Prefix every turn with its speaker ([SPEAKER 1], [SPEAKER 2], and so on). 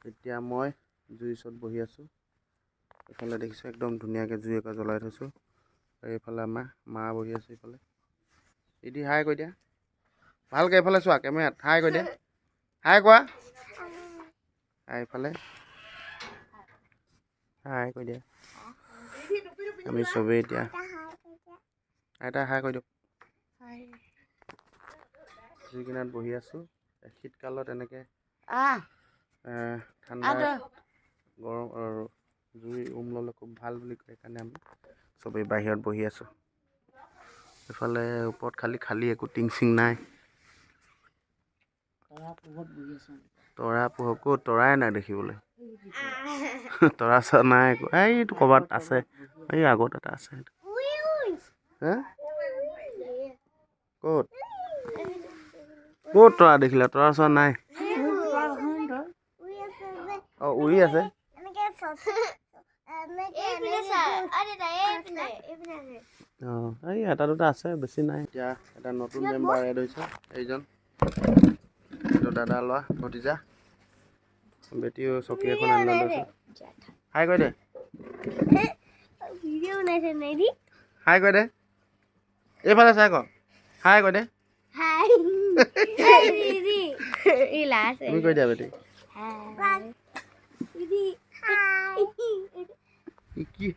[SPEAKER 1] এতিয়া মই জুইৰ ওচৰত বহি আছোঁ। এইফালে দেখিছোঁ একদম ধুনীয়াকৈ জুই একা জ্বলাই থৈছোঁ। আৰু এইফালে আমাৰ মা বহি আছে। এইফালে ইদি হাই কৈ দিয়া ভালকৈ। এইফালে চোৱা কেমেৰাত হাই কৈ দিয়া। হাই কোৱা। এইফালে হাই কৈ দিয়া। আমি চবেই এতিয়া আইতা হাই কৈ দিয়ক। জুই কিনাৰত বহি আছোঁ। শীতকালত এনেকৈ ঠাণ্ডা গৰম আৰু জুই ল'লে খুব ভাল বুলি কয়। সেইকাৰণে আমি চবেই বাহিৰত বহি আছোঁ। এইফালে ওপৰত খালী একো টিং চিং নাই। তৰা পোহৰ ক'ত? তৰাই নাই দেখিবলৈ। তৰা চৰা নাই একো। এইটো ক'ৰবাত আছে। এই আগত এটা আছে। হে ক'ত ক'ত তৰা দেখিলা? তৰা চৰা নাই। অঁ উৰি আছে। অঁ এই এটা দুটা আছে, বেছি নাই। এতিয়া এটা নতুন মেম্বাৰ এড হৈছে। এইজন এইটো দাদা লোৱা ভতিজা। বেটিও চকী এখন আনি লৈছোঁ। হাই কৈ দে। হাই কৈ দে। এইফালে চাই ক হাই কৈ দে। তুমি কৈ দিয়া বেটি। কি